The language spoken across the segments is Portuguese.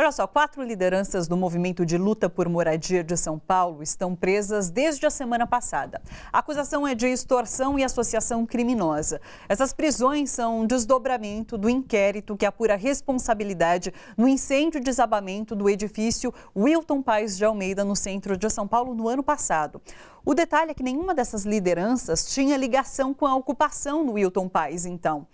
Olha só, 4 lideranças do movimento de luta por moradia de São Paulo estão presas desde a semana passada. A acusação é de extorsão e associação criminosa. Essas prisões são um desdobramento do inquérito que apura a responsabilidade no incêndio e desabamento do edifício Wilton Paes de Almeida, no centro de São Paulo, no ano passado. O detalhe é que nenhuma dessas lideranças tinha ligação com a ocupação do Wilton Paes, então.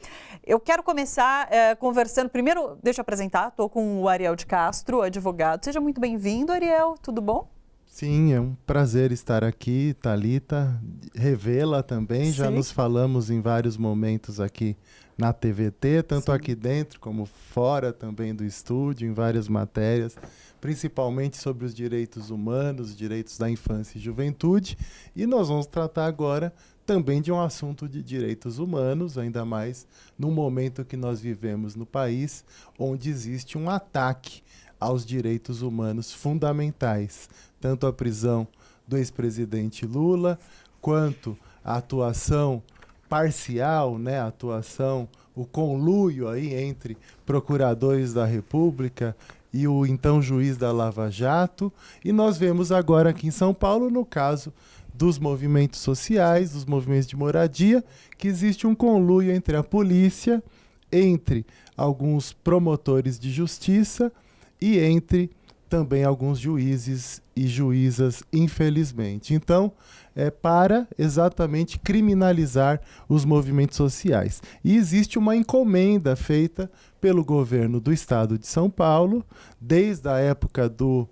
Eu quero começar conversando. Primeiro, deixa eu apresentar, estou com o Ariel de Castro, advogado. Seja muito bem-vindo, Ariel, tudo bom? Sim, é um prazer estar aqui, Thalita, revê-la também. Sim. Já nos falamos em vários momentos aqui na TVT, tanto Sim. aqui dentro como fora também do estúdio, em várias matérias, principalmente sobre os direitos humanos, os direitos da infância e juventude. E nós vamos tratar agora também de um assunto de direitos humanos, ainda mais no momento que nós vivemos no país, onde existe um ataque aos direitos humanos fundamentais, tanto a prisão do ex-presidente Lula, quanto a atuação parcial, a atuação, o conluio aí entre procuradores da República e o então juiz da Lava Jato. E nós vemos agora aqui em São Paulo, no caso dos movimentos sociais, dos movimentos de moradia, que existe um conluio entre a polícia, entre alguns promotores de justiça e entre também alguns juízes e juízas, infelizmente. Então, é para exatamente criminalizar os movimentos sociais. E existe uma encomenda feita pelo governo do estado de São Paulo, desde a época do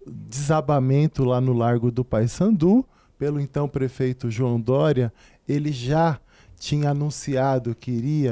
desabamento lá no Largo do Paissandu, pelo então prefeito João Dória. Ele já tinha anunciado que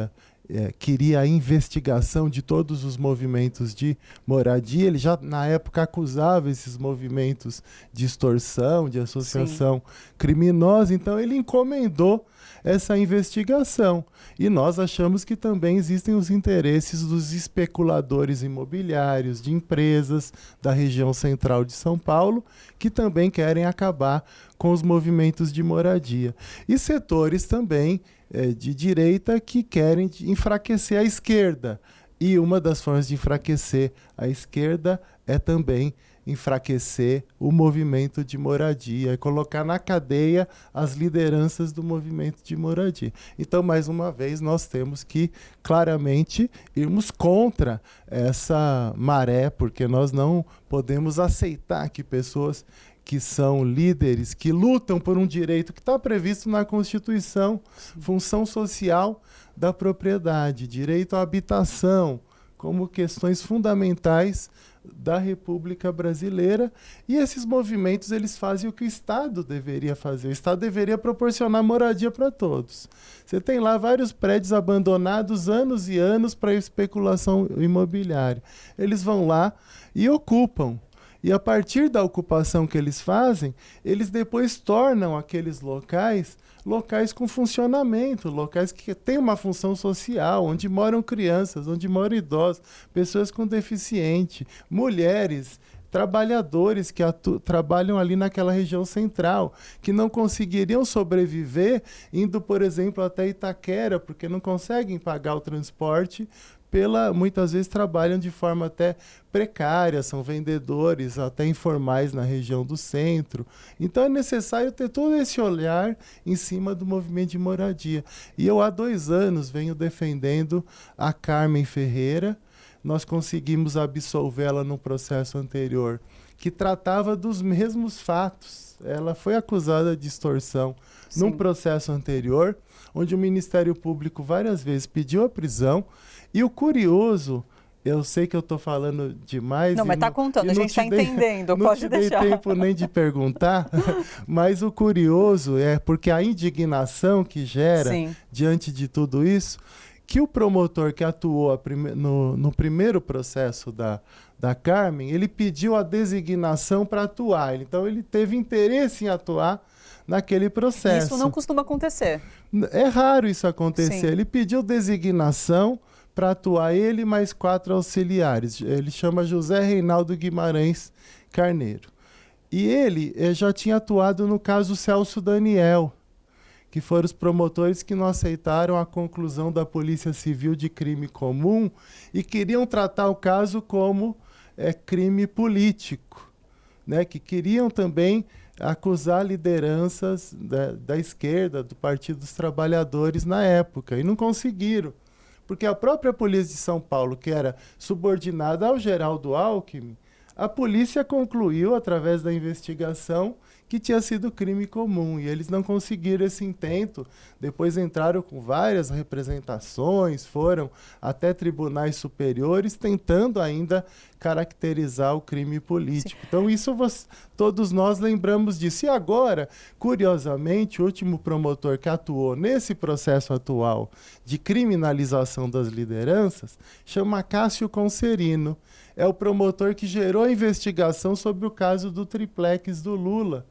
queria a investigação de todos os movimentos de moradia. Ele já, na época, acusava esses movimentos de extorsão, de associação criminosa. Então, ele encomendou essa investigação. E nós achamos que também existem os interesses dos especuladores imobiliários, de empresas da região central de São Paulo, que também querem acabar com os movimentos de moradia. E setores também de direita que querem enfraquecer a esquerda. E uma das formas de enfraquecer a esquerda é também enfraquecer o movimento de moradia e colocar na cadeia as lideranças do movimento de moradia. Então, mais uma vez, nós temos que claramente irmos contra essa maré, porque nós não podemos aceitar que pessoas que são líderes, que lutam por um direito que está previsto na Constituição, função social da propriedade, direito à habitação, como questões fundamentais da República Brasileira. E esses movimentos, eles fazem o que o Estado deveria fazer. O Estado deveria proporcionar moradia para todos. Você tem lá vários prédios abandonados anos e anos para especulação imobiliária. Eles vão lá e ocupam. E a partir da ocupação que eles fazem, eles depois tornam aqueles locais com funcionamento, locais que têm uma função social, onde moram crianças, onde moram idosos, pessoas com deficiente, mulheres, trabalhadores que trabalham ali naquela região central, que não conseguiriam sobreviver indo, por exemplo, até Itaquera, porque não conseguem pagar o transporte, muitas vezes trabalham de forma até precária, são vendedores até informais na região do centro. Então é necessário ter todo esse olhar em cima do movimento de moradia. E eu há 2 anos venho defendendo a Carmen Ferreira. Nós conseguimos absolvê-la no processo anterior, que tratava dos mesmos fatos. Ela foi acusada de extorsão num processo anterior, onde o Ministério Público várias vezes pediu a prisão. E o curioso, eu sei que eu estou falando demais. Não, mas está contando, a gente está entendendo, pode deixar. Não te dei tempo nem de perguntar, mas o curioso é porque a indignação que gera diante de tudo isso, que o promotor que atuou no primeiro processo da Carmen, ele pediu a designação para atuar. Então, ele teve interesse em atuar naquele processo. Isso não costuma acontecer. É raro isso acontecer. Ele pediu designação para atuar ele mais 4 auxiliares. Ele chama José Reinaldo Guimarães Carneiro. E ele já tinha atuado no caso Celso Daniel, que foram os promotores que não aceitaram a conclusão da Polícia Civil de crime comum e queriam tratar o caso como crime político, né, que queriam também acusar lideranças da esquerda, do Partido dos Trabalhadores na época, e não conseguiram, porque a própria polícia de São Paulo, que era subordinada ao Geraldo Alckmin, a polícia concluiu, através da investigação, que tinha sido crime comum, e eles não conseguiram esse intento. Depois entraram com várias representações, foram até tribunais superiores, tentando ainda caracterizar o crime político. Sim. Então, isso todos nós lembramos disso. E agora, curiosamente, o último promotor que atuou nesse processo atual de criminalização das lideranças chama Cássio Conserino. É o promotor que gerou a investigação sobre o caso do triplex do Lula.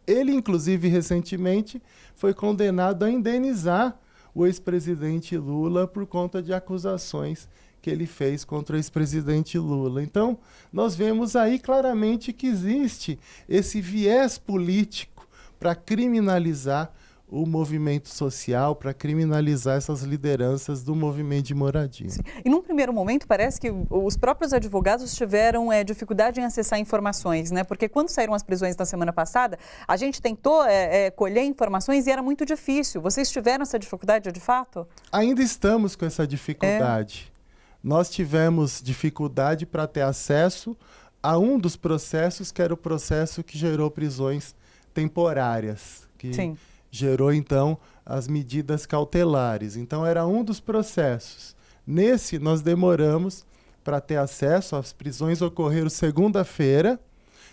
Ele, inclusive, recentemente foi condenado a indenizar o ex-presidente Lula por conta de acusações que ele fez contra o ex-presidente Lula. Então, nós vemos aí claramente que existe esse viés político para criminalizar o movimento social, para criminalizar essas lideranças do movimento de moradia. Sim. E num primeiro momento parece que os próprios advogados tiveram dificuldade em acessar informações, né? Porque quando saíram as prisões na semana passada, a gente tentou colher informações e era muito difícil. Vocês tiveram essa dificuldade de fato? Ainda estamos com essa dificuldade. Nós tivemos dificuldade para ter acesso a um dos processos, que era o processo que gerou prisões temporárias. Sim. Gerou, então, as medidas cautelares. Então, era um dos processos. Nesse, nós demoramos para ter acesso. As prisões ocorreram segunda-feira.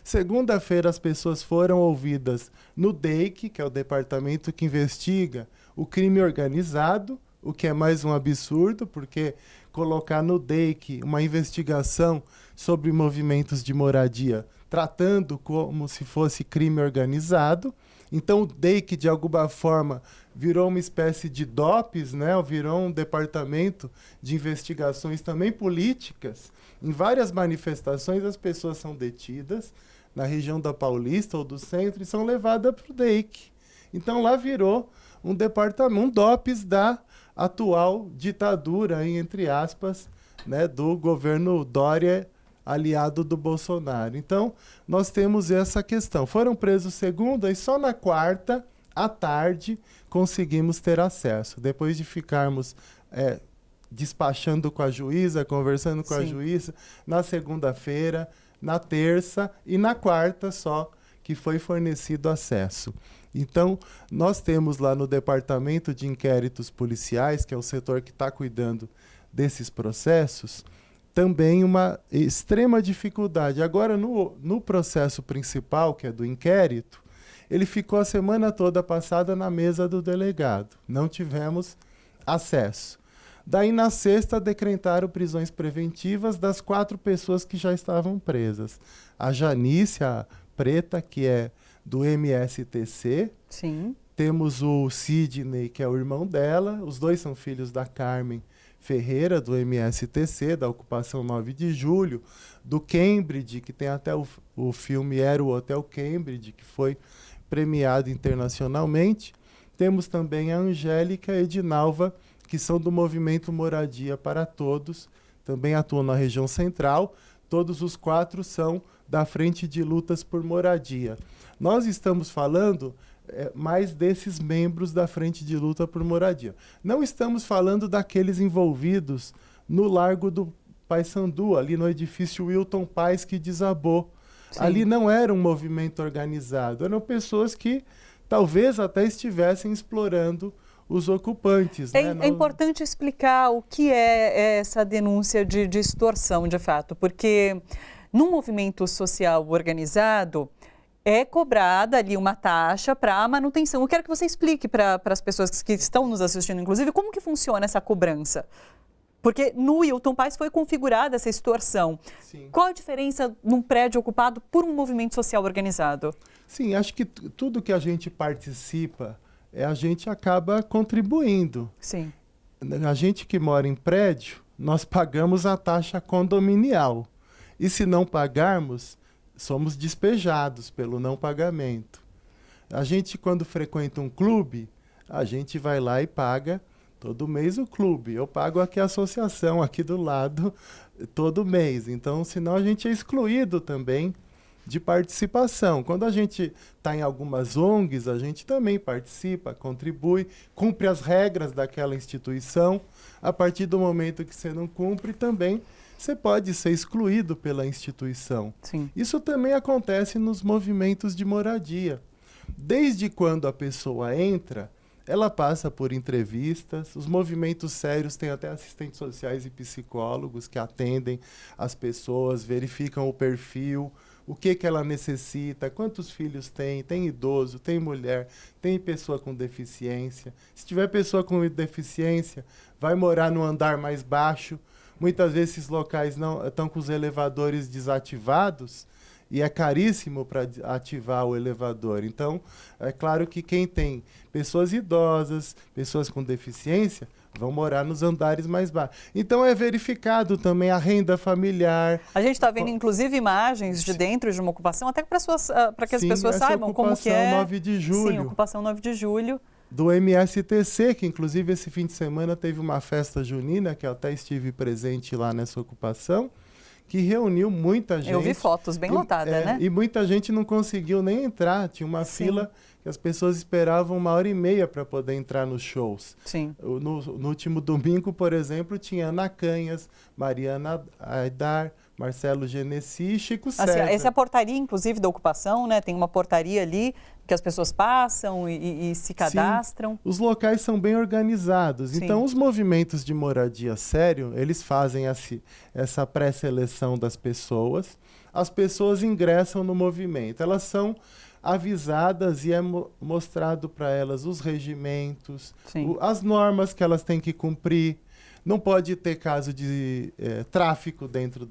Segunda-feira, as pessoas foram ouvidas no DEIC, que é o departamento que investiga o crime organizado, o que é mais um absurdo, porque colocar no DEIC uma investigação sobre movimentos de moradia, tratando como se fosse crime organizado. Então, o DEIC, de alguma forma, virou uma espécie de DOPS, né? Virou um departamento de investigações também políticas. Em várias manifestações, as pessoas são detidas na região da Paulista ou do centro e são levadas para o DEIC. Então, lá virou um departamento, um DOPS da atual ditadura, entre aspas, né, do governo Dória, aliado do Bolsonaro. Então, nós temos essa questão. Foram presos segunda e só na quarta, à tarde, conseguimos ter acesso. Depois de ficarmos despachando com a juíza, conversando com a juíza, na segunda-feira, na terça e na quarta só que foi fornecido acesso. Então, nós temos lá no Departamento de Inquéritos Policiais, que é o setor que está cuidando desses processos, também uma extrema dificuldade. Agora, no processo principal, que é do inquérito, ele ficou a semana toda passada na mesa do delegado. Não tivemos acesso. Daí, na sexta, decretaram prisões preventivas das 4 pessoas que já estavam presas. A Janice, a Preta, que é do MSTC. Sim. Temos o Sidney, que é o irmão dela. Os dois são filhos da Carmen Ferreira, do MSTC, da Ocupação 9 de Julho, do Cambridge, que tem até o filme Era o Hotel Cambridge, que foi premiado internacionalmente. Temos também a Angélica e a Edinalva, que são do movimento Moradia para Todos, também atuam na região central. Todos os 4 são da Frente de Lutas por Moradia. Nós estamos falando mais desses membros da Frente de Luta por Moradia. Não estamos falando daqueles envolvidos no Largo do Paissandu, ali no edifício Wilton Paes, que desabou. Sim. Ali não era um movimento organizado, eram pessoas que talvez até estivessem explorando os ocupantes. É importante explicar o que é essa denúncia de extorsão, de fato, porque no movimento social organizado, é cobrada ali uma taxa para a manutenção. Eu quero que você explique para as pessoas que estão nos assistindo, inclusive, como que funciona essa cobrança. Porque no Wilton Paes foi configurada essa extorsão. Sim. Qual a diferença num prédio ocupado por um movimento social organizado? Sim, acho que tudo que a gente participa, a gente acaba contribuindo. Sim. A gente que mora em prédio, nós pagamos a taxa condominial. E se não pagarmos, somos despejados pelo não pagamento. A gente, quando frequenta um clube, a gente vai lá e paga Todo mês o clube. Eu pago aqui a associação, aqui do lado, todo mês. Então, senão a gente é excluído também de participação. Quando a gente está em algumas ONGs, a gente também participa, contribui, cumpre as regras daquela instituição. A partir do momento que você não cumpre, também você pode ser excluído pela instituição. Sim. Isso também acontece nos movimentos de moradia. Desde quando a pessoa entra, ela passa por entrevistas. Os movimentos sérios têm até assistentes sociais e psicólogos que atendem as pessoas, verificam o perfil, o que ela necessita, quantos filhos tem idoso, tem mulher, tem pessoa com deficiência. Se tiver pessoa com deficiência, vai morar no andar mais baixo. Muitas vezes esses locais não estão com os elevadores desativados e é caríssimo para ativar o elevador. Então, é claro que quem tem pessoas idosas, pessoas com deficiência, vão morar nos andares mais baixos. Então, é verificado também a renda familiar. A gente está vendo, inclusive, imagens de dentro de uma ocupação, até para que as pessoas saibam como que é. 9 de julho. Sim, ocupação 9 de julho. Do MSTC, que inclusive esse fim de semana teve uma festa junina, que eu até estive presente lá nessa ocupação, que reuniu muita gente. Eu vi fotos bem lotadas, né? E muita gente não conseguiu nem entrar. Tinha uma fila que as pessoas esperavam 1h30 para poder entrar nos shows. Sim. No último domingo, por exemplo, tinha Ana Canhas, Mariana Aidar, Marcelo Genesi e Chico César. Essa é a portaria, inclusive, da ocupação, né? Tem uma portaria ali que as pessoas passam e se cadastram. Sim. Os locais são bem organizados. Sim. Então, os movimentos de moradia sério, eles fazem essa pré-seleção das pessoas. As pessoas ingressam no movimento. Elas são avisadas e é mostrado para elas os regimentos, as normas que elas têm que cumprir. Não pode ter caso de tráfico dentro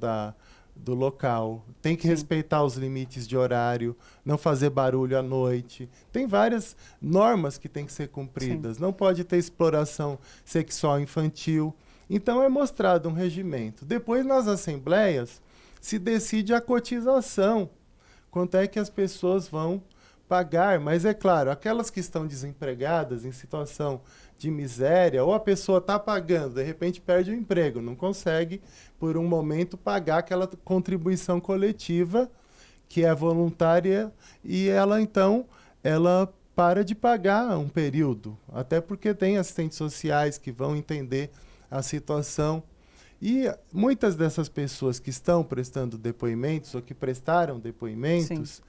do local. Tem que respeitar os limites de horário, não fazer barulho à noite. Tem várias normas que têm que ser cumpridas. Sim. Não pode ter exploração sexual infantil. Então, é mostrado um regimento. Depois, nas assembleias, se decide a cotização. Quanto é que as pessoas vão pagar? Mas, é claro, aquelas que estão desempregadas, em situação de miséria, ou a pessoa está pagando, de repente perde o emprego, não consegue, por um momento, pagar aquela contribuição coletiva, que é voluntária, e ela, então, ela para de pagar um período, até porque tem assistentes sociais que vão entender a situação. E muitas dessas pessoas que estão prestando depoimentos, ou que prestaram depoimentos,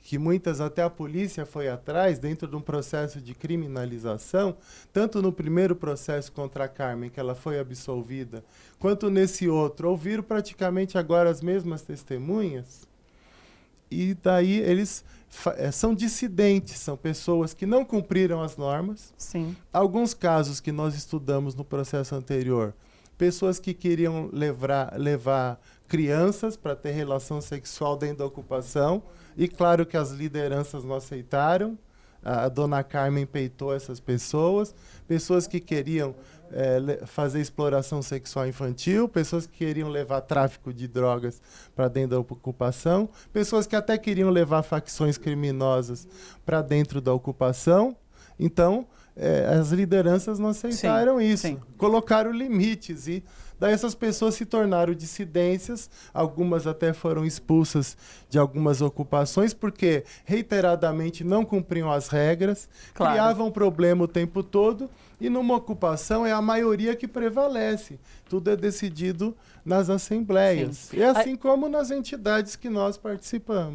que muitas até a polícia foi atrás, dentro de um processo de criminalização, tanto no primeiro processo contra a Carmen, que ela foi absolvida, quanto nesse outro, ouviram praticamente agora as mesmas testemunhas, e daí eles são dissidentes, são pessoas que não cumpriram as normas. Sim. Alguns casos que nós estudamos no processo anterior, pessoas que queriam levar crianças para ter relação sexual dentro da ocupação, e claro que as lideranças não aceitaram. A dona Carmen peitou essas pessoas. Pessoas que queriam fazer exploração sexual infantil, pessoas que queriam levar tráfico de drogas para dentro da ocupação, pessoas que até queriam levar facções criminosas para dentro da ocupação. Então, as lideranças não aceitaram isso, colocaram limites, e daí essas pessoas se tornaram dissidências, algumas até foram expulsas de algumas ocupações, porque reiteradamente não cumpriam as regras, criavam problema o tempo todo, e numa ocupação é a maioria que prevalece, tudo é decidido nas assembleias, e assim como nas entidades que nós participamos.